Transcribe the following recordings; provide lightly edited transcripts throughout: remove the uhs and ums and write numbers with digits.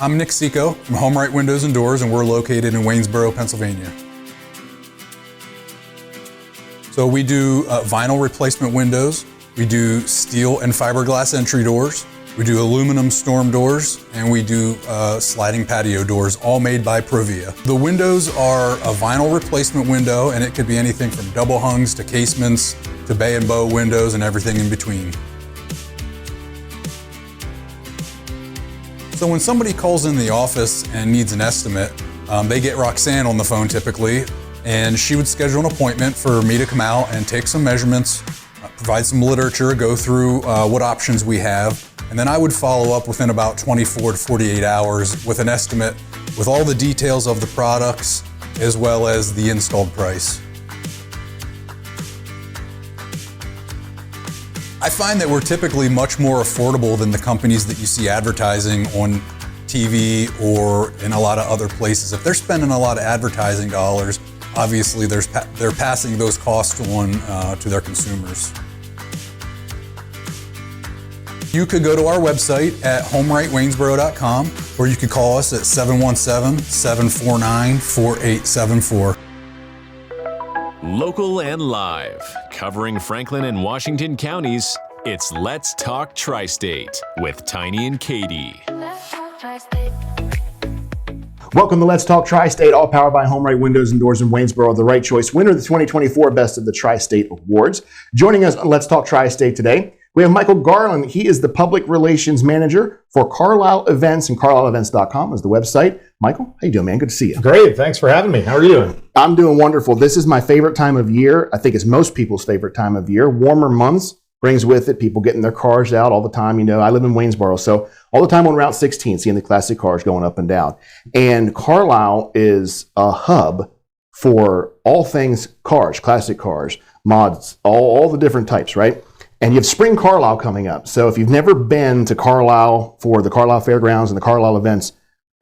I'm Nick Seco from HomeRight Windows and Doors, and we're located in Waynesboro, Pennsylvania. So we do vinyl replacement windows, we do steel and fiberglass entry doors, we do aluminum storm doors, and we do sliding patio doors, all made by Provia. The windows are a vinyl replacement window, and it could be anything from double hungs to casements to bay and bow windows and everything in between. So when somebody calls in the office and needs an estimate, they get Roxanne on the phone typically, and she would schedule an appointment for me to come out and take some measurements, provide some literature, go through what options we have, and then I would follow up within about 24 to 48 hours with an estimate with all the details of the products as well as the installed price. I find that we're typically much more affordable than the companies that you see advertising on TV or in a lot of other places. If they're spending a lot of advertising dollars, obviously they're passing those costs on to their consumers. You could go to our website at homerightwaynesboro.com, or you could call us at 717-749-4874. Local and live, covering Franklin and Washington counties, it's Let's Talk TriState with Tiny and Katie. Welcome to Let's Talk TriState, all powered by HomeRight Windows and Doors in Waynesboro, the right choice winner of the 2024 Best of the TriState Awards. Joining us on Let's Talk TriState today, we have Michael Garland. He is the Public Relations Manager for Carlisle Events, and carlisleevents.com is the website. Michael, how you doing, man? Good to see you. Great. Thanks for having me. How are you doing? I'm doing wonderful. This is my favorite time of year. I think it's most people's favorite time of year. Warmer months brings with it people getting their cars out all the time. You know, I live in Waynesboro, so all the time on Route 16, seeing the classic cars going up and down. And Carlisle is a hub for all things cars, classic cars, mods, all the different types, right? And you have Spring Carlisle coming up. So if you've never been to Carlisle for the Carlisle Fairgrounds and the Carlisle events,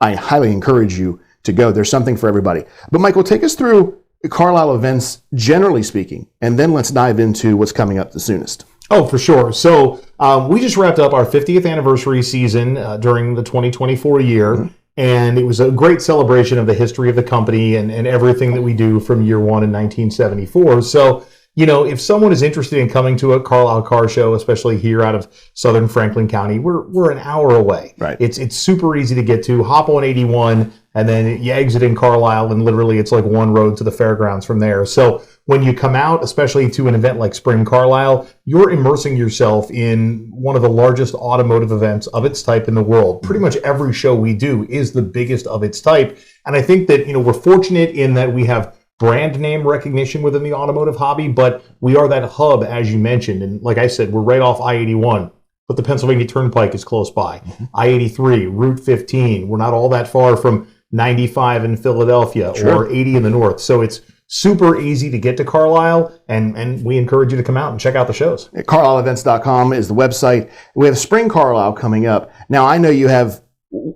I highly encourage you to go. There's something for everybody. But Michael, take us through the Carlisle events, generally speaking, and then let's dive into what's coming up the soonest. Oh, for sure. So we just wrapped up our 50th anniversary season during the 2024 year. Mm-hmm. And it was a great celebration of the history of the company and everything that we do from year one in 1974. So, you know, if someone is interested in coming to a Carlisle car show, especially here out of southern Franklin County, we're an hour away. Right. It's super easy to get to. Hop on 81, and then you exit in Carlisle, and literally it's like one road to the fairgrounds from there. So when you come out, especially to an event like Spring Carlisle, you're immersing yourself in one of the largest automotive events of its type in the world. Pretty much every show we do is the biggest of its type. And I think that, you know, we're fortunate in that we have brand name recognition within the automotive hobby, but we are that hub, as you mentioned. And like I said, we're right off I-81, but the Pennsylvania Turnpike is close by. Mm-hmm. I-83, Route 15. We're not all that far from 95 in Philadelphia. Sure. Or 80 in the north. So it's super easy to get to Carlisle, and we encourage you to come out and check out the shows. CarlisleEvents.com is the website. We have Spring Carlisle coming up. Now, I know you have,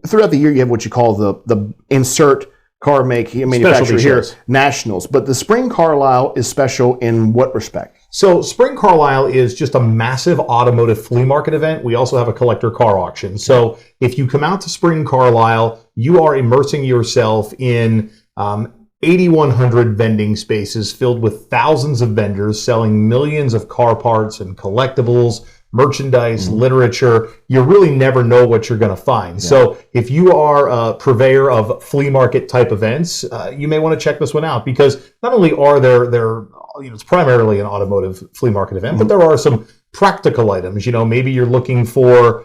throughout the year, you have what you call the insert car manufacturer here, nationals. But the Spring Carlisle is special in what respect? So Spring Carlisle is just a massive automotive flea market event. We also have a collector car auction. So if you come out to Spring Carlisle, you are immersing yourself in 8,100 vending spaces filled with thousands of vendors selling millions of car parts and collectibles, merchandise, literature. You really never know what you're going to find. Yeah. So if you are a purveyor of flea market type events, you may want to check this one out, because not only are there it's primarily an automotive flea market event, but there are some practical items. You know, maybe you're looking for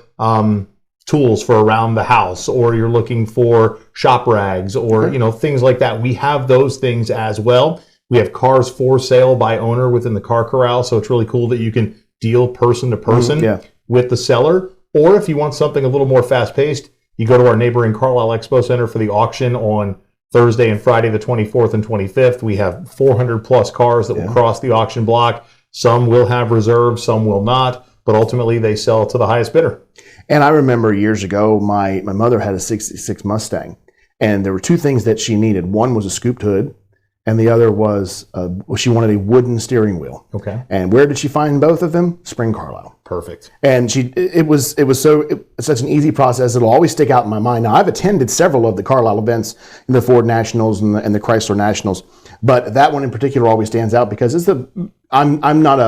tools for around the house, or you're looking for shop rags, or things like that. We have those things as well. We have cars for sale by owner within the car corral, so it's really cool that you can deal person to person with the seller. Or if you want something a little more fast-paced, you go to our neighboring Carlisle Expo Center for the auction on Thursday and Friday, the 24th and 25th. We have 400 plus cars that will cross the auction block. Some will have reserves, some will not, but ultimately they sell to the highest bidder. And I remember years ago, my mother had a 66 Mustang, and there were two things that she needed. One was a scooped hood, and the other was she wanted a wooden steering wheel. Okay. And where did she find both of them? Spring Carlisle. Perfect. And it's such an easy process. It'll always stick out in my mind. Now, I've attended several of the Carlisle events, in the Ford Nationals and the Chrysler Nationals, but that one in particular always stands out because I'm not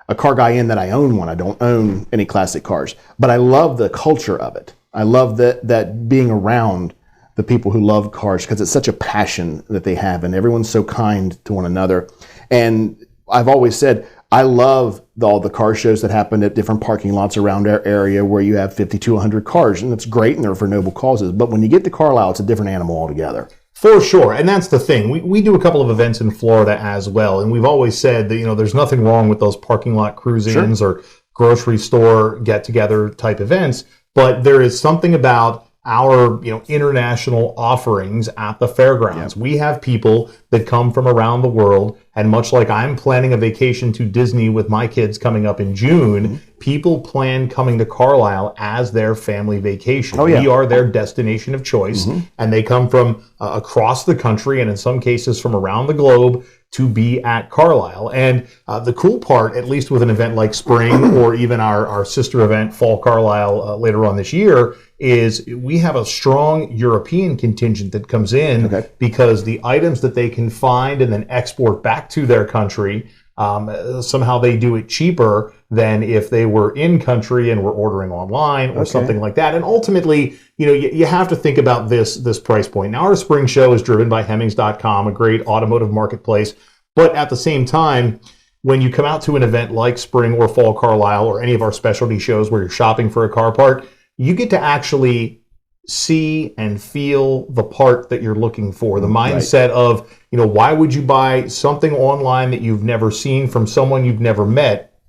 a car guy in that I own one. I don't own any classic cars, but I love the culture of it. I love that being around the people who love cars, because it's such a passion that they have, and everyone's so kind to one another. And I've always said, I love all the car shows that happen at different parking lots around our area where you have 50 to 100 cars, and that's great, and they're for noble causes. But when you get to Carlisle, it's a different animal altogether. For sure, and that's the thing. We do a couple of events in Florida as well, and we've always said that there's nothing wrong with those parking lot cruise-ins or grocery store get-together type events, but there is something about our international offerings at the fairgrounds. Yep. We have people that come from around the world, and much like I'm planning a vacation to Disney with my kids coming up in June, people plan coming to Carlisle as their family vacation. We are their destination of choice, and they come from across the country, and in some cases from around the globe, to be at Carlisle. And the cool part, at least with an event like Spring or even our sister event, Fall Carlisle, later on this year, is we have a strong European contingent that comes in because the items that they can find and then export back to their country, somehow they do it cheaper than if they were in country and were ordering online or something like that. And ultimately, you have to think about this price point. Now, our spring show is driven by Hemmings.com, a great automotive marketplace. But at the same time, when you come out to an event like Spring or Fall Carlisle or any of our specialty shows where you're shopping for a car part, you get to actually see and feel the part that you're looking for. The mindset of, why would you buy something online that you've never seen from someone you've never met,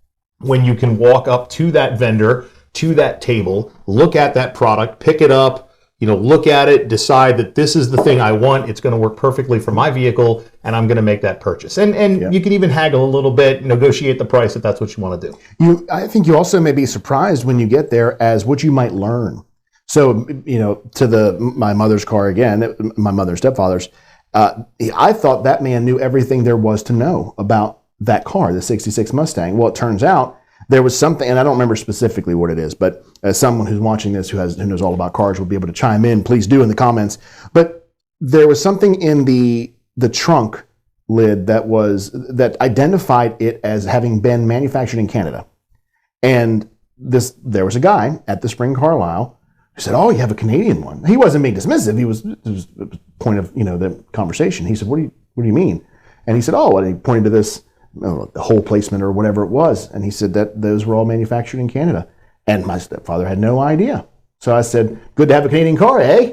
when you can walk up to that vendor, to that table, look at that product, pick it up, look at it, decide that this is the thing I want, it's going to work perfectly for my vehicle, and I'm going to make that purchase. And you can even haggle a little bit, negotiate the price if that's what you want to do. I think you also may be surprised when you get there as what you might learn. So, to my mother's car again, my mother's stepfather's, I thought that man knew everything there was to know about that car, the 66 Mustang. Well, it turns out there was something, and I don't remember specifically what it is, but as someone who's watching this who knows all about cars will be able to chime in, please do in the comments. But there was something in the trunk lid that identified it as having been manufactured in Canada. And there was a guy at the Spring Carlisle who said, "Oh, you have a Canadian one." He wasn't being dismissive. It was the point of the conversation. He said, "What do you mean?" And he said, "Oh," and he pointed to this the whole placement or whatever it was, and he said that those were all manufactured in Canada. And my stepfather had no idea. So I said, "Good to have a Canadian car, eh?"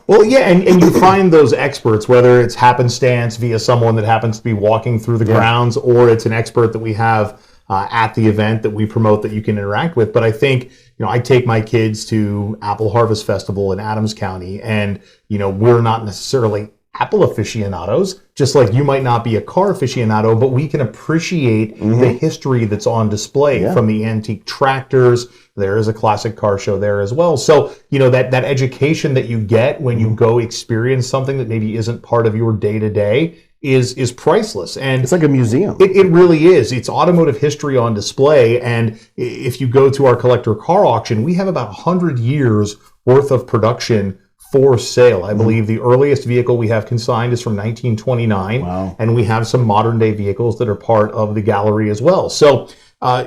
Well, yeah, and you find those experts, whether it's happenstance via someone that happens to be walking through the grounds, or it's an expert that we have at the event that we promote that you can interact with. But I think, I take my kids to Apple Harvest Festival in Adams County, and, we're not necessarily Apple aficionados, just like you might not be a car aficionado, but we can appreciate the history that's on display from the antique tractors. There is a classic car show there as well. So, that education that you get when you go experience something that maybe isn't part of your day-to-day is priceless. And it's like a museum. It really is. It's automotive history on display. And if you go to our collector car auction, we have about 100 years worth of production for sale. I believe the earliest vehicle we have consigned is from 1929. Wow. And we have some modern day vehicles that are part of the gallery as well. So,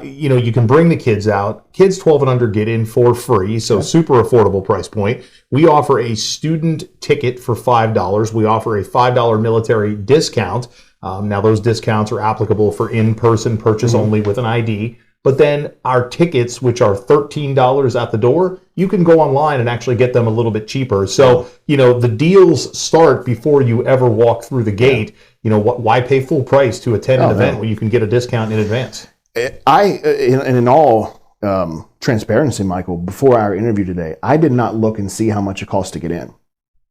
you can bring the kids out. Kids 12 and under get in for free, so super affordable price point. We offer a student ticket for $5. We offer a $5 military discount. Now, those discounts are applicable for in-person purchase only with an ID. But then our tickets, which are $13 at the door, you can go online and actually get them a little bit cheaper. So, the deals start before you ever walk through the gate. Why pay full price to attend an event when you can get a discount in advance? In all transparency, Michael, before our interview today, I did not look and see how much it costs to get in.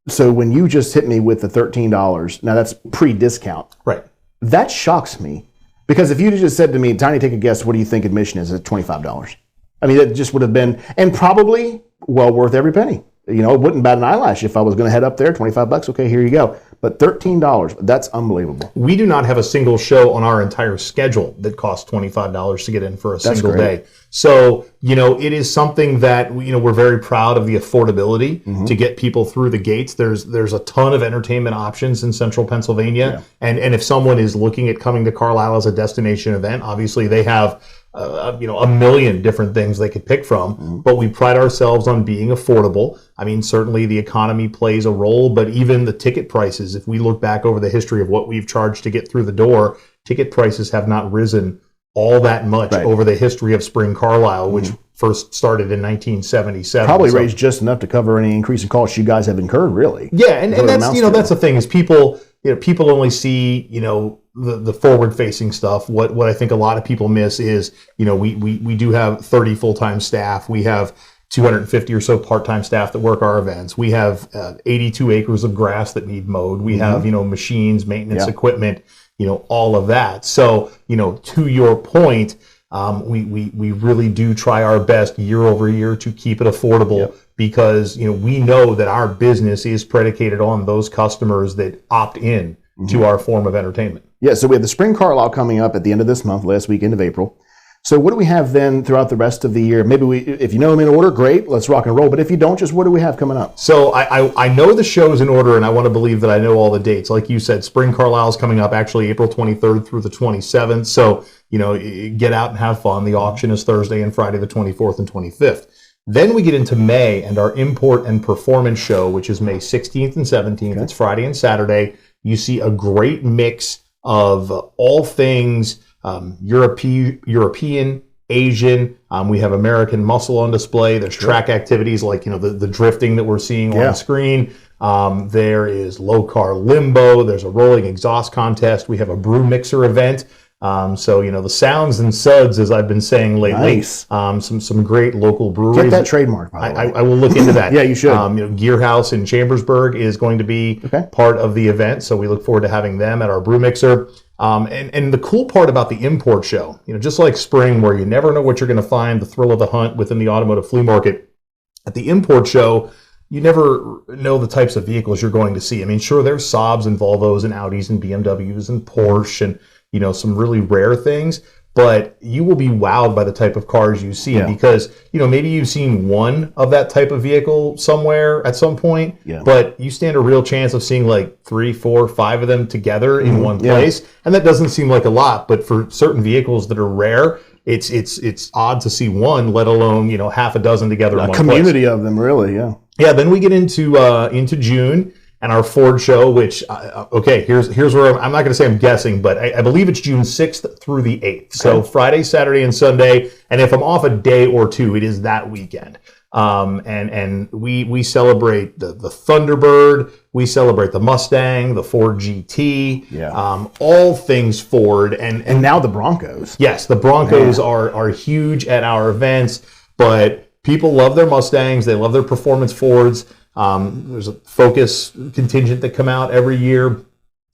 So when you just hit me with the $13, now that's pre-discount. Right. That shocks me. Because if you just said to me, "Tiny, take a guess, what do you think admission is?" at $25. I mean, that just would have been, and probably well worth every penny. It wouldn't bat an eyelash if I was going to head up there, $25. Okay, here you go. But $13, that's unbelievable. We do not have a single show on our entire schedule that costs $25 to get in for a single day. So, it is something that, we're very proud of the affordability to get people through the gates. There's a ton of entertainment options in central Pennsylvania. Yeah. And if someone is looking at coming to Carlisle as a destination event, obviously they have a million different things they could pick from, but we pride ourselves on being affordable. I mean, certainly the economy plays a role, but even the ticket prices, if we look back over the history of what we've charged to get through the door, ticket prices have not risen all that much over the history of Spring Carlisle, which first started in 1977. Probably raised just enough to cover any increase in costs you guys have incurred, really. Yeah, and that's, that's the thing is people only see, the forward-facing stuff. What I think a lot of people miss is, we do have 30 full-time staff. We have 250 or so part-time staff that work our events. We have 82 acres of grass that need mowed. We have, machines, maintenance equipment, all of that. So, to your point, we really do try our best year over year to keep it affordable because, we know that our business is predicated on those customers that opt in to our form of entertainment. Yeah, so we have the Spring Carlisle coming up at the end of this month, last weekend of April. So what do we have then throughout the rest of the year? Maybe if you know them in order, great, let's rock and roll. But if you don't, just what do we have coming up? So I know the shows in order, and I want to believe that I know all the dates. Like you said, Spring Carlisle is coming up actually April 23rd through the 27th. So, get out and have fun. The auction is Thursday and Friday the 24th and 25th. Then we get into May and our Import and Performance Show, which is May 16th and 17th. Okay. It's Friday and Saturday. You see a great mix of all things European, Asian. We have American muscle on display. There's track activities like the drifting that we're seeing on the screen. There is low car limbo. There's a rolling exhaust contest. We have a brew mixer event. So the sounds and suds, as I've been saying lately. Nice. Some great local breweries. Get that trademark, by the way. I will look into that. Yeah, you should. Gear House in Chambersburg is going to be part of the event, so we look forward to having them at our brew mixer. And the cool part about the import show, just like spring, where you never know what you're going to find, the thrill of the hunt within the automotive flea market, at the import show, you never know the types of vehicles you're going to see. I mean, sure, there's Saabs and Volvos and Audis and BMWs and Porsche and some really rare things, but you will be wowed by the type of cars you see because, maybe you've seen one of that type of vehicle somewhere at some point, but you stand a real chance of seeing like 3, 4, 5 of them together in one place. And that doesn't seem like a lot, but for certain vehicles that are rare, it's odd to see one, let alone, half a dozen together in one community of them, really, yeah. Yeah, then we get into June. And our Ford show, which, here's where I'm not going to say I'm guessing, but I believe it's June 6th through the 8th. So Friday, Saturday, and Sunday. And if I'm off a day or two, it is that weekend. And we celebrate the Thunderbird. We celebrate the Mustang, the Ford GT, all things Ford. And now the Broncos. Yes, the Broncos are huge at our events, but people love their Mustangs. They love their performance Fords. There's a Focus contingent that come out every year,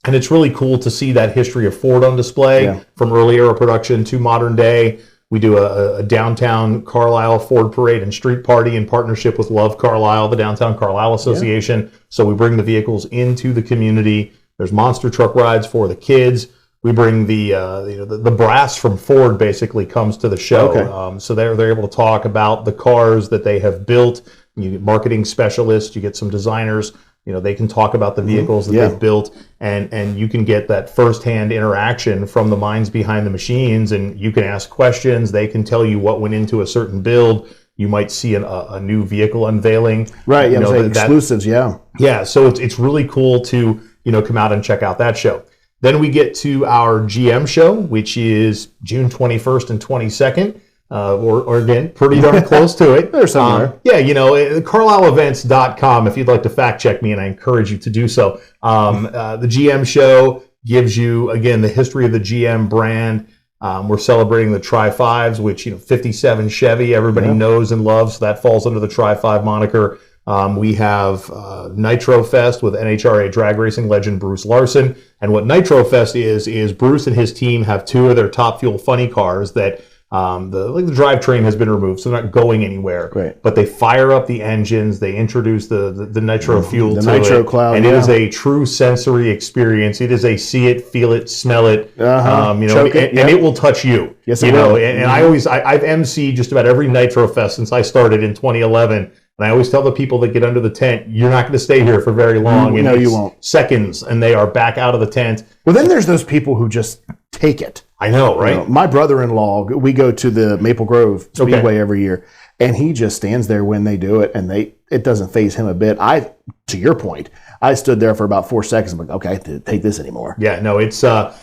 and it's really cool to see that history of Ford on display from early era production to modern day. We do a downtown Carlisle Ford parade and street party in partnership with Love Carlisle, the Downtown Carlisle Association. So we bring the vehicles into the community. There's monster truck rides for the kids. We bring the brass from Ford basically comes to the show. So they're able to talk about the cars that they have built. You get marketing specialists, you get some designers, they can talk about the vehicles that they've built, and you can get that firsthand interaction from the minds behind the machines, and you can ask questions. They can tell you what went into a certain build. You might see a new vehicle unveiling. Right, exclusives, Yeah, so it's really cool to, come out and check out that show. Then we get to our GM show, which is June 21st and 22nd. Or again, pretty darn close to it. There's somewhere. CarlisleEvents.com if you'd like to fact check me, and I encourage you to do so. The GM show gives you, again, the history of the GM brand. We're celebrating the Tri-5s, which, 57 Chevy, everybody knows and loves. So that falls under the Tri-5 moniker. We have Nitro Fest with NHRA drag racing legend Bruce Larson. And what Nitro Fest is Bruce and his team have 2 of their Top Fuel funny cars that The drivetrain has been removed, so they're not going anywhere. Right. But they fire up the engines. They introduce the nitro fuel the to nitro it, cloud, and it is a true sensory experience. It is a see it, feel it, smell it. Choke it, and it will touch you. Yes, it will. And I've emceed just about every Nitro Fest since I started in 2011. And I always tell the people that get under the tent, you're not going to stay here for very long. No, you won't. Seconds, and they are back out of the tent. Well, then there's those people who just take it. I know, right? My brother-in-law, we go to the Maple Grove Speedway every year, and he just stands there when they do it, and it doesn't faze him a bit. To your point, I stood there for about 4 seconds. I'm like, okay, I have to take this anymore. Yeah, no, it's a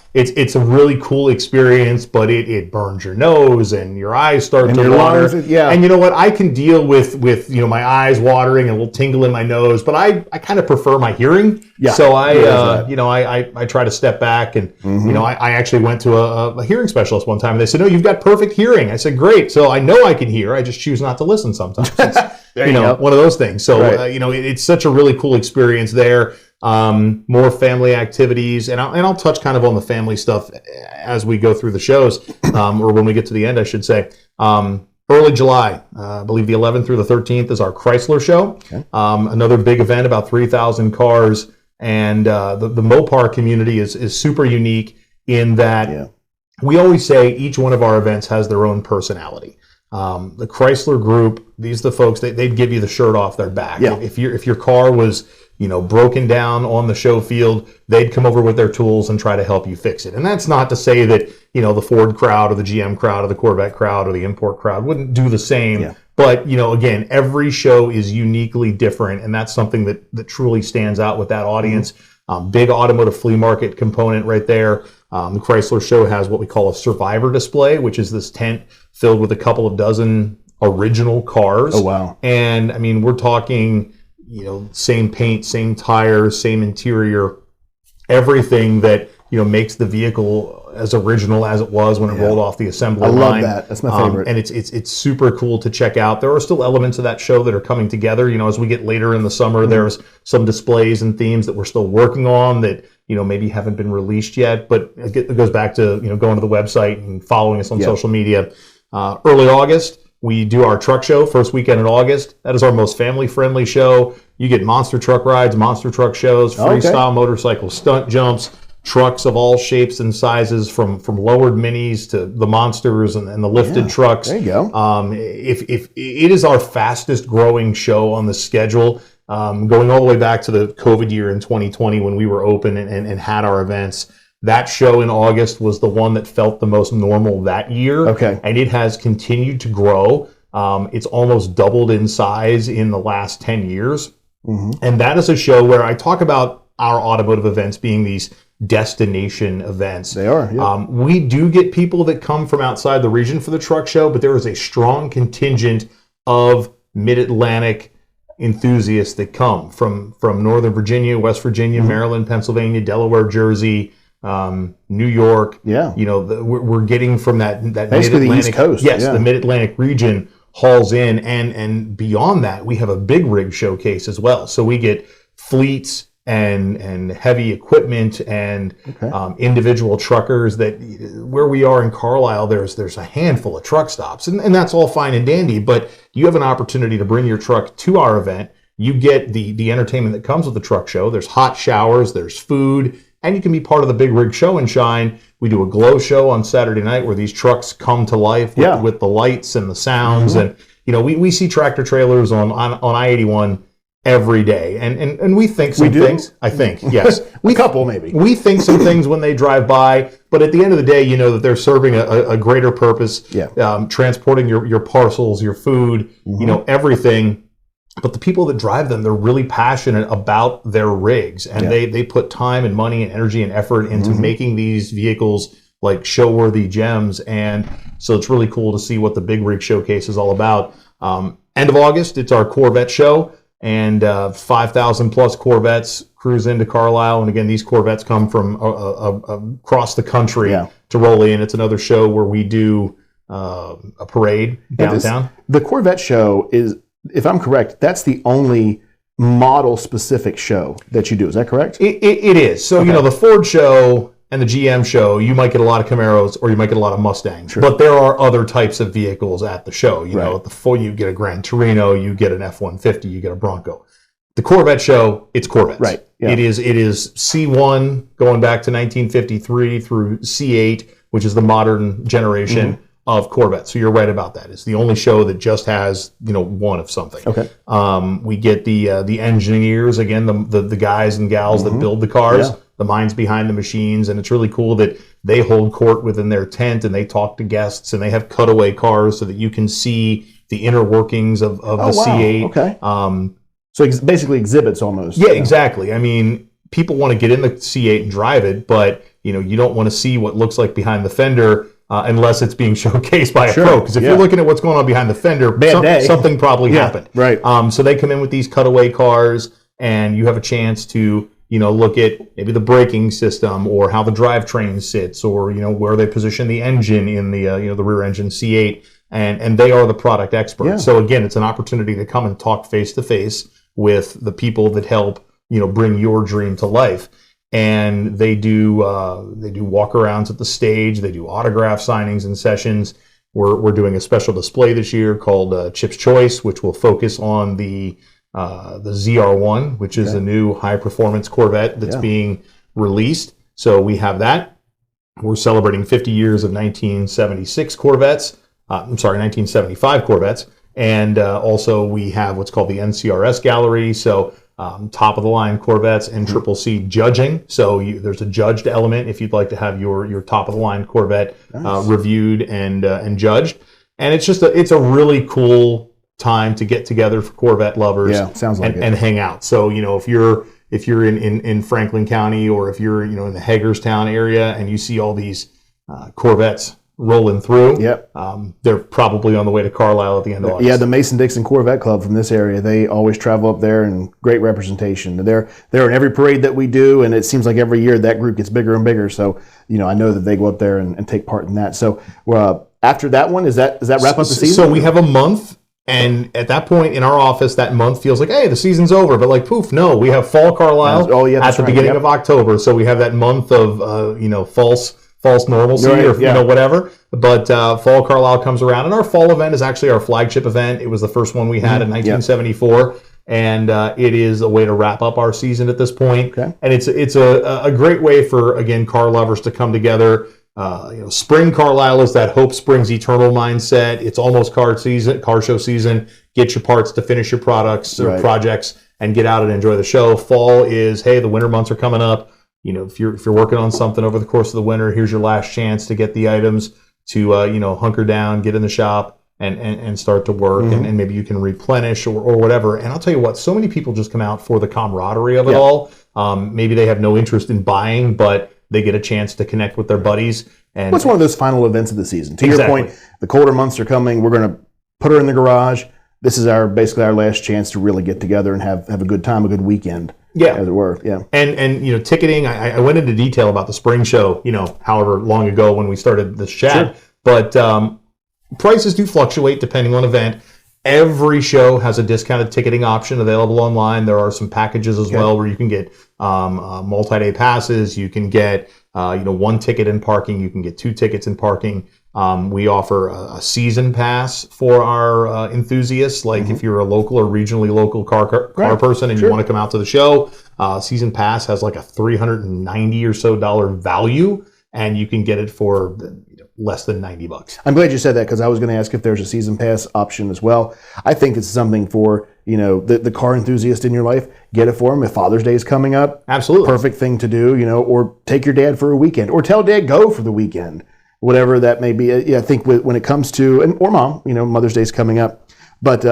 really cool experience, but it burns your nose and your eyes start to water. And you know what? I can deal with my eyes watering and a little tingle in my nose, but I kind of prefer my hearing. Yeah. So I try to step back, and I actually went to a hearing specialist one time, and they said, "No, you've got perfect hearing." I said, "Great." So I know I can hear. I just choose not to listen sometimes. It's, one of those things. So it's such a really cool experience there. More family activities, and I'll touch kind of on the family stuff as we go through the shows, or when we get to the end, I should say. Early July, I believe the 11th through the 13th is our Chrysler show. Okay. Another big event, about 3,000 cars, and the Mopar community is super unique in that we always say each one of our events has their own personality. The Chrysler group, these are the folks they'd give you the shirt off their back. Yeah. If your car was broken down on the show field, they'd come over with their tools and try to help you fix it. And that's not to say that the Ford crowd or the GM crowd or the Corvette crowd or the import crowd wouldn't do the same. Yeah. But again, every show is uniquely different, and that's something that truly stands out with that audience. Big automotive flea market component right there. The Chrysler show has what we call a survivor display, which is this tent filled with a couple of dozen original cars. Oh, wow. And I mean, we're talking, same paint, same tires, same interior, everything that, makes the vehicle as original as it was when it rolled off the assembly line. I love that. That's my favorite. And it's super cool to check out. There are still elements of that show that are coming together. As we get later in the summer, there's some displays and themes that we're still working on that, maybe haven't been released yet. But it goes back to, going to the website and following us on social media. Early August, we do our truck show, first weekend in August. That is our most family-friendly show. You get monster truck rides, monster truck shows, freestyle motorcycle stunt jumps, trucks of all shapes and sizes, from lowered minis to the monsters and the lifted trucks. There you go. If it is our fastest growing show on the schedule, going all the way back to the COVID year in 2020 when we were open and had our events. That show in August was the one that felt the most normal that year. Okay. And it has continued to grow. It's almost doubled in size in the last 10 years. Mm-hmm. And that is a show where I talk about our automotive events being these destination events. They are. Yeah. We do get people that come from outside the region for the truck show, but there is a strong contingent of Mid-Atlantic enthusiasts that come from Northern Virginia, West Virginia, Maryland, Pennsylvania, Delaware, Jersey, New York. Yeah. We're getting from that basically Mid-Atlantic, the East Coast. Yes, the Mid-Atlantic region hauls in, and beyond that, we have a big rig showcase as well. So we get fleets and heavy equipment and individual truckers that where we are in Carlisle, there's a handful of truck stops, and that's all fine and dandy, but you have an opportunity to bring your truck to our event. You get the entertainment that comes with the truck show. There's hot showers, there's food, and you can be part of the big rig show and shine. We do a glow show on Saturday night where these trucks come to life with the lights and the sounds. And we see tractor trailers on I-81 every day, and we think some things. I think, yes, a couple maybe. We think some things when they drive by, but at the end of the day, that they're serving a greater purpose. Transporting your parcels, your food, everything. But the people that drive them, they're really passionate about their rigs, and they put time and money and energy and effort into making these vehicles like show-worthy gems. And so it's really cool to see what the Big Rig Showcase is all about. End of August, it's our Corvette show, and 5,000 plus Corvettes cruise into Carlisle. And again, these Corvettes come from across the country to roll in. It's another show where we do a parade downtown. The Corvette show is, if I'm correct, that's the only model-specific show that you do. Is that correct? It is. So, the Ford show and the GM show, you might get a lot of Camaros or you might get a lot of Mustangs. Sure. But there are other types of vehicles at the show. You know, you get a Gran Torino, you get an F-150, you get a Bronco. The Corvette show, it's Corvettes. Right. Yeah. It is C1 going back to 1953 through C8, which is the modern generation of Corvette. So you're right about that. It's the only show that just has, one of something. Okay. We get the engineers, again, the guys and gals that build the cars, the minds behind the machines, and it's really cool that they hold court within their tent and they talk to guests and they have cutaway cars so that you can see the inner workings of the C8. Okay. So it's basically exhibits almost. Yeah, exactly. I mean, people want to get in the C8 and drive it, but you don't want to see what looks like behind the fender unless it's being showcased by a pro. Because if you're looking at what's going on behind the fender, something probably happened. Right. So they come in with these cutaway cars, and you have a chance to look at maybe the braking system or how the drivetrain sits, or where they position the engine in the the rear engine C8, and they are the product experts. Yeah. So again, it's an opportunity to come and talk face to face with the people that help bring your dream to life. And they do walk-arounds at the stage. They do autograph signings and sessions. We're doing a special display this year called Chip's Choice, which will focus on the ZR1, which is a new high-performance Corvette that's being released. So we have that. We're celebrating 50 years of 1976 Corvettes. 1975 Corvettes. And also we have what's called the NCRS Gallery. So top-of-the-line Corvettes and Triple C judging. So there's a judged element if you'd like to have your top-of-the-line Corvette reviewed and judged. And it's a really cool time to get together for Corvette lovers. Sounds like and hang out. So if you're in Franklin County, or if you're in the Hagerstown area and you see all these Corvettes rolling through. They're probably on the way to Carlisle at the end of August. Yeah, the Mason-Dixon Corvette Club from this area, they always travel up there, and great representation. They're in every parade that we do, and it seems like every year that group gets bigger and bigger. So, I know that they go up there and take part in that. So after that one, does that wrap up the season? So we have a month, and at that point in our office, that month feels like, hey, the season's over. But poof, no, we have Fall Carlisle at the beginning of October. So we have that month of, false normalcy or whatever. But Fall Carlisle comes around, and our fall event is actually our flagship event. It was the first one we had in 1974, and it is a way to wrap up our season at this point. Okay. And it's a great way for, again, car lovers to come together. Spring Carlisle is that hope springs eternal mindset. It's almost car show season. Get your parts to finish your products or projects and get out and enjoy the show. Fall is, hey, the winter months are coming up. If you're working on something over the course of the winter, here's your last chance to get the items to hunker down, get in the shop, and start to work, and maybe you can replenish or whatever. And I'll tell you what, so many people just come out for the camaraderie of it all. Maybe they have no interest in buying, but they get a chance to connect with their buddies. And it's one of those final events of the season. To your point, the colder months are coming. We're going to put her in the garage. This is basically our last chance to really get together and have a good time, a good weekend. As it were. And ticketing, I went into detail about the spring show, however long ago when we started this chat. Sure. But prices do fluctuate depending on event. Every show has a discounted ticketing option available online. There are some packages as well where you can get multi-day passes. You can get one ticket in parking. You can get 2 tickets in parking. We offer a season pass for our enthusiasts. If you're a local or regionally local car person and you want to come out to the show, season pass has a $390 or so value, and you can get it for less than $90. I'm glad you said that, because I was going to ask if there's a season pass option as well. I think it's something for the car enthusiast in your life. Get it for them if Father's Day is coming up. Absolutely, perfect thing to do. Or take your dad for a weekend, or tell dad go for the weekend. Whatever that may be. I think when it comes to, or mom, Mother's Day is coming up. But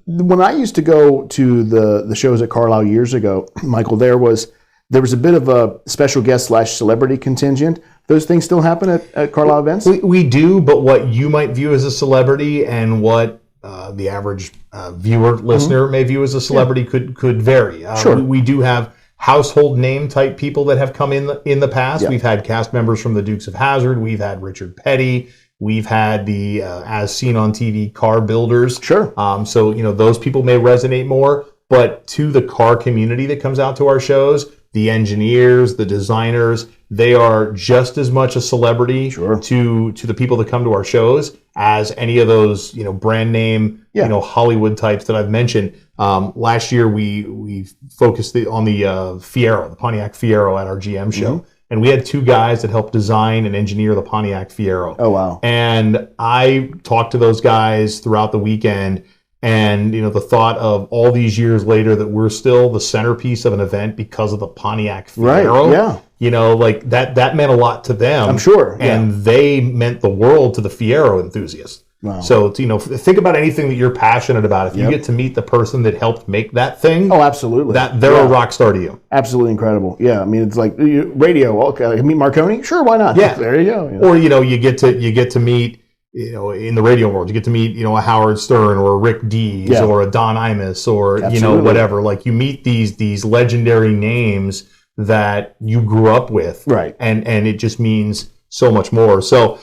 when I used to go to the shows at Carlisle years ago, Michael, there was a bit of a special guest / celebrity contingent. Those things still happen at Carlisle Events? We do, but what you might view as a celebrity and what the average viewer, listener may view as a celebrity could vary. Sure. We do have household name type people that have come in the past. We've had cast members from the Dukes of Hazzard. We've had Richard Petty. We've had the as seen on TV car builders. Sure. So those people may resonate more. But to the car community that comes out to our shows, the engineers, the designers, they are just as much a celebrity to the people that come to our shows as any of those, brand name, Hollywood types that I've mentioned. Last year we focused on the Fiero, the Pontiac Fiero at our GM show. And we had 2 guys that helped design and engineer the Pontiac Fiero. Oh, wow. And I talked to those guys throughout the weekend. And, the thought of all these years later that we're still the centerpiece of an event because of the Pontiac Fiero. Right, yeah. That meant a lot to them. I'm sure. Yeah. And they meant the world to the Fiero enthusiasts. Wow. So, think about anything that you're passionate about. If you get to meet the person that helped make that thing. Oh, absolutely. They're a rock star to you. Absolutely incredible. Yeah. I mean, it's like radio. Okay, I can meet Marconi? Sure, why not? Yeah. There you go. Yeah. Or, you get to meet, in the radio world, you get to meet, a Howard Stern or a Rick Dees or a Don Imus or, whatever. Like you meet these legendary names that you grew up with. Right. And it just means so much more. So,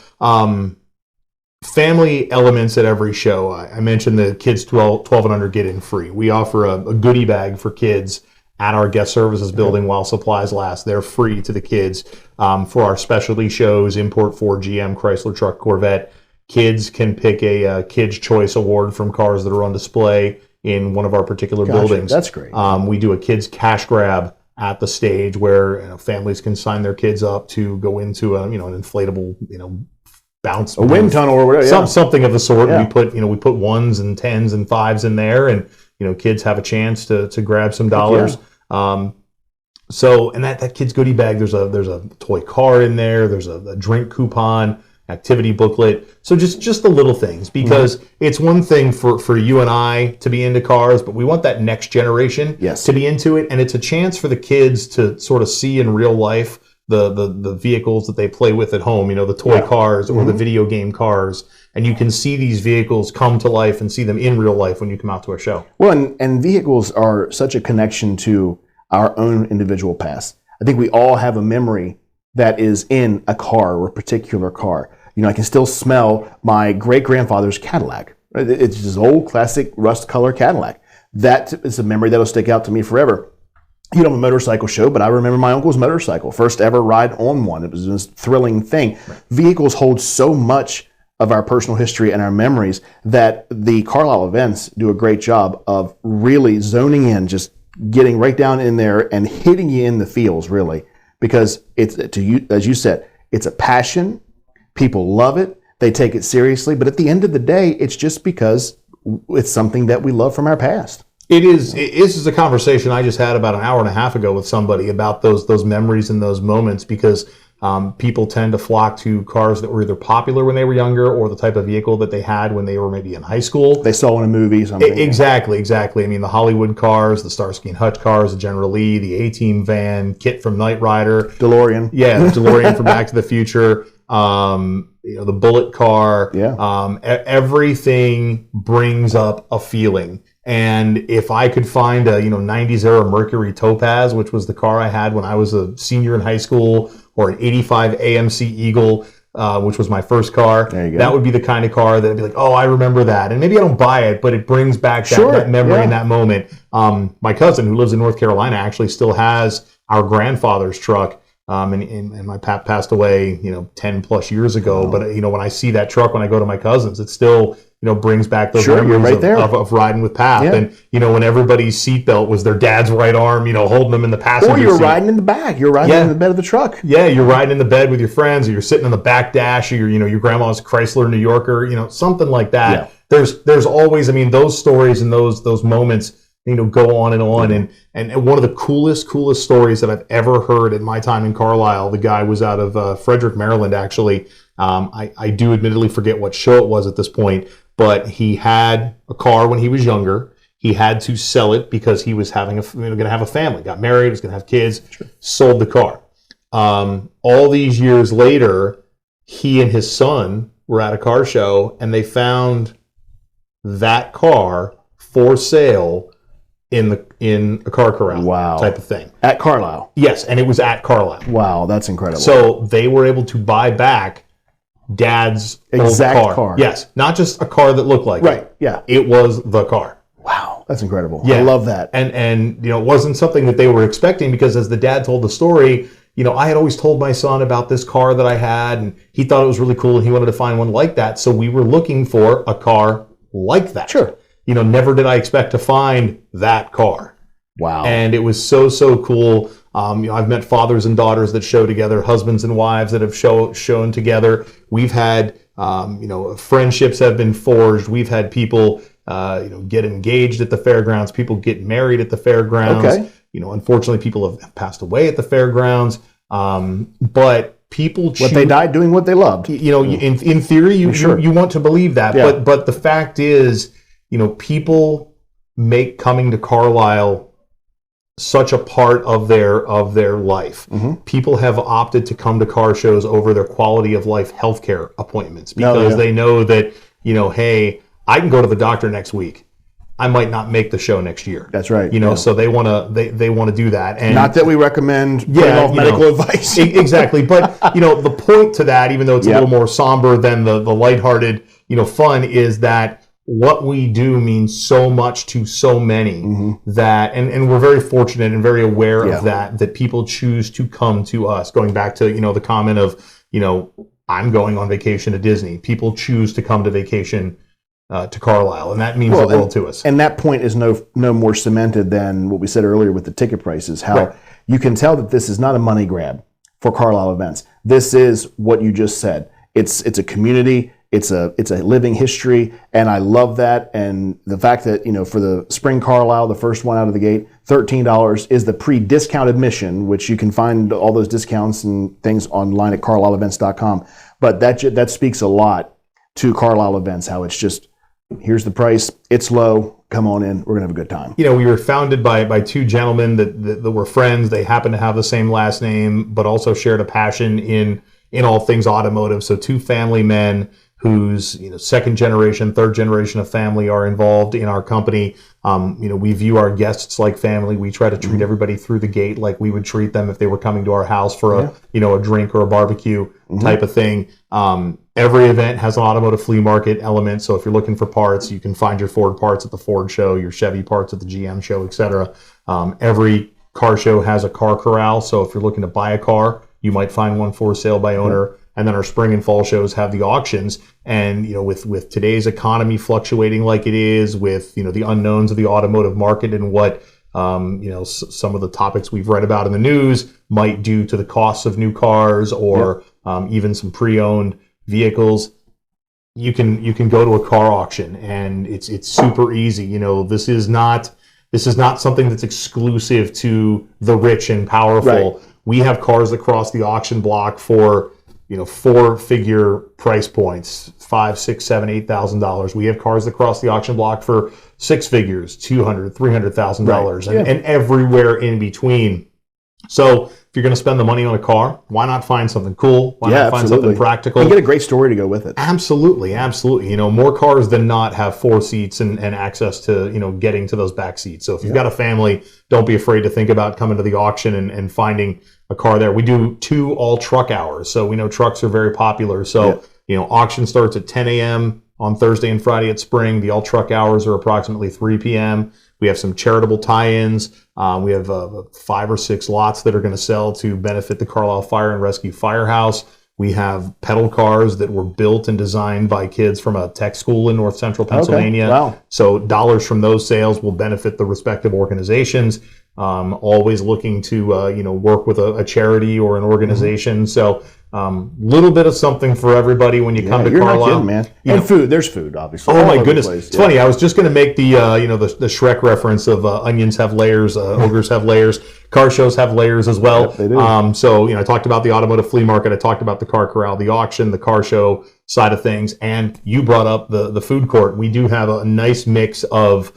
family elements at every show. I mentioned the kids 12 and under get in free. We offer a goodie bag for kids at our guest services building while supplies last. They're free to the kids. For our specialty shows, Import Ford, GM, Chrysler Truck, Corvette, kids can pick a Kids' Choice Award from cars that are on display in one of our particular buildings. That's great. We do a kids' cash grab at the stage where families can sign their kids up to go into an inflatable bounce a wind tunnel or whatever, something of the sort. Yeah. We put 1s and 10s and 5s in there, and kids have a chance to grab some dollars. So and that kids goodie bag, there's a toy car in there, there's a drink coupon, activity booklet. So just the little things, because it's one thing for you and I to be into cars, but we want that next generation to be into it, and it's a chance for the kids to sort of see in real life the vehicles that they play with at home, the toy cars or the video game cars, and you can see these vehicles come to life and see them in real life when you come out to a show. Well, and vehicles are such a connection to our own individual past. I think we all have a memory that is in a car or a particular car. I can still smell my great-grandfather's Cadillac. It's this old classic rust color Cadillac. That is a memory that'll stick out to me forever. A motorcycle show, but I remember my uncle's motorcycle, first ever ride on one. It was this thrilling thing. Right. Vehicles hold so much of our personal history and our memories that the Carlisle Events do a great job of really zoning in, just getting right down in there and hitting you in the feels, really, because it's, to you, as you said, it's a passion. People love it. They take it seriously. But at the end of the day, it's just because it's something that we love from our past. It is. This is a conversation I just had about an hour and a half ago with somebody about those memories and those moments, because people tend to flock to cars that were either popular when they were younger or the type of vehicle that they had when they were maybe in high school. They saw in a movie, something. Exactly. I mean, the Hollywood cars, the Starsky and Hutch cars, the General Lee, the A-Team van, Kit from Knight Rider. DeLorean. Yeah, the DeLorean from Back to the Future. The Bullet car. Yeah. Everything brings up a feeling. And if I could find a 90s era Mercury Topaz, which was the car I had when I was a senior in high school, or an 85 AMC Eagle, which was my first car, that would be the kind of car that I'd be like, oh, I remember that. And maybe I don't buy it, but it brings back that memory in that moment. My cousin, who lives in North Carolina, actually still has our grandfather's truck. And my pap passed away, 10 plus years ago. Oh. But, when I see that truck, when I go to my cousin's, it still, brings back those memories of riding with Pap. Yeah. And, when everybody's seatbelt was their dad's right arm, holding them in the passenger seat. Or you're riding in the back. You're riding in the bed of the truck. Yeah, you're riding in the bed with your friends, or you're sitting in the back dash, or your grandma's Chrysler New Yorker, something like that. Yeah. There's always, those stories and those moments, go on and on. And one of the coolest stories that I've ever heard in my time in Carlisle, the guy was out of Frederick, Maryland, actually. I do admittedly forget what show it was at this point, but he had a car when he was younger. He had to sell it because he was going to have a family, got married, was going to have kids, sold the car. All these years later, he and his son were at a car show, and they found that car for sale in a car corral, type of thing. At Carlisle? Yes, and it was at Carlisle. Wow, that's incredible. So they were able to buy back Dad's exact old car. Yes, not just a car that looked like it. Yeah. It was the car. Wow. That's incredible. Yeah. I love that. And it wasn't something that they were expecting, because as the dad told the story, I had always told my son about this car that I had, and he thought it was really cool, and he wanted to find one like that. So we were looking for a car like that. Sure. Never did I expect to find that car. Wow. And it was so cool. I've met fathers and daughters that show together, husbands and wives that have shown together. We've had, friendships have been forged. We've had people, get engaged at the fairgrounds. People get married at the fairgrounds. Okay. Unfortunately, people have passed away at the fairgrounds. But people choose, What they died doing what they loved. in theory, you want to believe that. Yeah. But the fact is, people make coming to Carlisle such a part of their life. People have opted to come to car shows over their quality of life healthcare appointments, because they know that, hey, I can go to the doctor next week. I might not make the show next year. That's right. So they want to do that. And not that we recommend putting off medical advice. Exactly. But, the point to that, even though it's a little more somber than the lighthearted, fun, is that what we do means so much to so many that, and we're very fortunate and very aware of that people choose to come to us. Going back to, the comment of, I'm going on vacation to Disney. People choose to come to vacation to Carlisle, and that means the world to us. And that point is no more cemented than what we said earlier with the ticket prices, how you can tell that this is not a money grab for Carlisle Events. This is what you just said. It's a community. It's a living history, and I love that. And the fact that, for the Spring Carlisle, the first one out of the gate, $13 is the pre-discount admission, which you can find all those discounts and things online at carlisleevents.com. But that speaks a lot to Carlisle Events, how it's just, here's the price, it's low, come on in, we're gonna have a good time. We were founded by two gentlemen that were friends. They happened to have the same last name, but also shared a passion in all things automotive. So two family men whose second generation, third generation of family are involved in our company. We view our guests like family. We try to treat everybody through the gate like we would treat them if they were coming to our house for a drink or a barbecue type of thing. Every event has an automotive flea market element. So if you're looking for parts, you can find your Ford parts at the Ford show, your Chevy parts at the GM show, etc. Every car show has a car corral. So if you're looking to buy a car, you might find one for sale by owner. And then our spring and fall shows have the auctions. And, with today's economy fluctuating like it is, with, the unknowns of the automotive market and what, some of the topics we've read about in the news might do to the costs of new cars or even some pre-owned vehicles, you can go to a car auction, and it's super easy. This is not something that's exclusive to the rich and powerful. Right. We have cars that cross the auction block for, 4-figure price points, $5,000, $6,000, $7,000, $8,000. We have cars that cross the auction block for 6 figures, $200,000, $300,000, Right. and everywhere in between. So if you're going to spend the money on a car, why not find something cool? Why not find something practical? You get a great story to go with it. Absolutely. More cars than not have 4 seats and access to, getting to those back seats. So if you've got a family, don't be afraid to think about coming to the auction and finding a car there. We do 2 all truck hours. So we know trucks are very popular. So, auction starts at 10 a.m. on Thursday and Friday at Spring. The all truck hours are approximately 3 p.m. We have some charitable tie-ins. We have 5 or 6 lots that are going to sell to benefit the Carlisle Fire and Rescue Firehouse. We have pedal cars that were built and designed by kids from a tech school in North Central Pennsylvania. Okay. Wow. So dollars from those sales will benefit the respective organizations. Always looking to work with a charity or an organization. So little bit of something for everybody when you come to Carlisle. Not kidding, man. And food. There's food, obviously. Oh my goodness, it's funny. I was just going to make the the Shrek reference of onions have layers, ogres have layers, car shows have layers as well. Yep, they do. So I talked about the automotive flea market, I talked about the car corral, the auction, the car show side of things, and you brought up the food court. We do have a nice mix of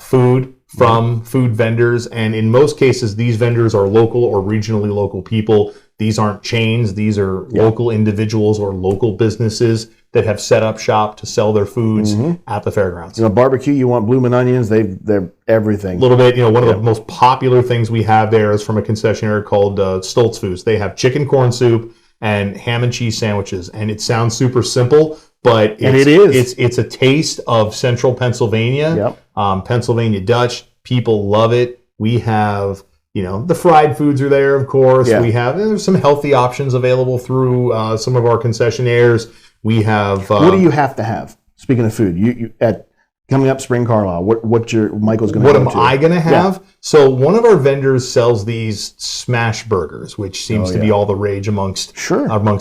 food from food vendors, and in most cases, these vendors are local or regionally local people. These aren't chains. These are local individuals or local businesses that have set up shop to sell their foods at the fairgrounds. Barbecue, you want bloomin' onions, they're everything. A little bit, one of the most popular things we have there is from a concessionaire called Stoltz Foods. They have chicken corn soup, and ham and cheese sandwiches. And it sounds super simple, but it's a taste of central Pennsylvania. Yep. Pennsylvania Dutch. People love it. We have, the fried foods are there, of course. Yeah. There's some healthy options available through some of our concessionaires. We have. What do you have to have? Speaking of food, you at coming up Spring Carlisle, what's your Michael's going to? What am I going to have? Yeah. So one of our vendors sells these smash burgers, which seems to be all the rage amongst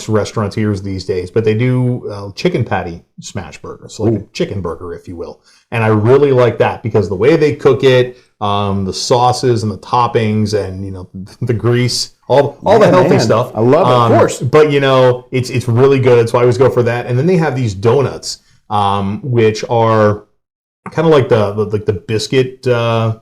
restaurateurs these days. But they do chicken patty smash burgers, so like a chicken burger, if you will. And I really like that because the way they cook it, the sauces and the toppings, and the grease, all the healthy stuff. I love it, of course. But it's really good, so I always go for that. And then they have these donuts, which are kind of like the biscuit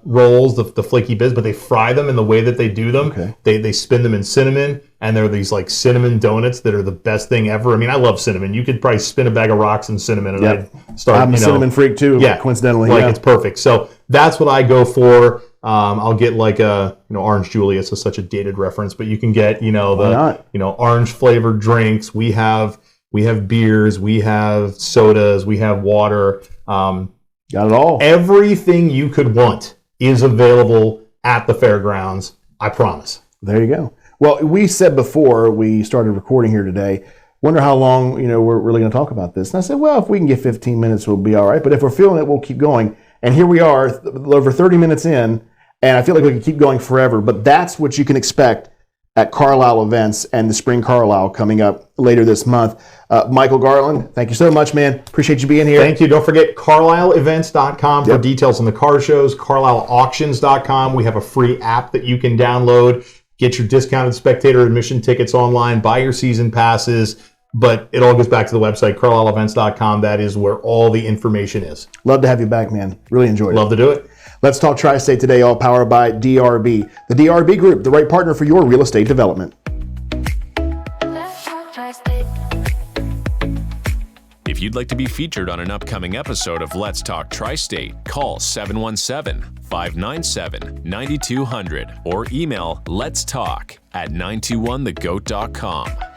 rolls, the flaky bits, but they fry them in the way that they do them. Okay. They spin them in cinnamon, and they're these like cinnamon donuts that are the best thing ever. I mean, I love cinnamon. You could probably spin a bag of rocks in cinnamon, and I'd start. I'm a cinnamon freak too. Yeah, coincidentally, it's perfect. So that's what I go for. I'll get like a Orange Julius is such a dated reference, but you can get orange flavored drinks. We have beers, we have sodas, we have water. Got it all. Everything you could want is available at the fairgrounds. I promise. There you go. Well, we said before we started recording here today, wonder how long we're really going to talk about this. And I said, well, if we can get 15 minutes, we'll be all right. But if we're feeling it, we'll keep going. And here we are, over 30 minutes in, and I feel like we can keep going forever. But that's what you can expect at Carlisle Events and the Spring Carlisle coming up later this month. Michael Garland, thank you so much, man. Appreciate you being here. Thank you. Don't forget CarlisleEvents.com for details on the car shows, CarlisleAuctions.com. We have a free app that you can download. Get your discounted spectator admission tickets online, buy your season passes, but it all goes back to the website, CarlisleEvents.com. That is where all the information is. Love to have you back, man. Really enjoyed it. Love to do it. Let's talk TriState today, all powered by DRB. The DRB Group, the right partner for your real estate development. If you'd like to be featured on an upcoming episode of Let's Talk Tri-State, call 717-597-9200 or email letstalk@921thegoat.com.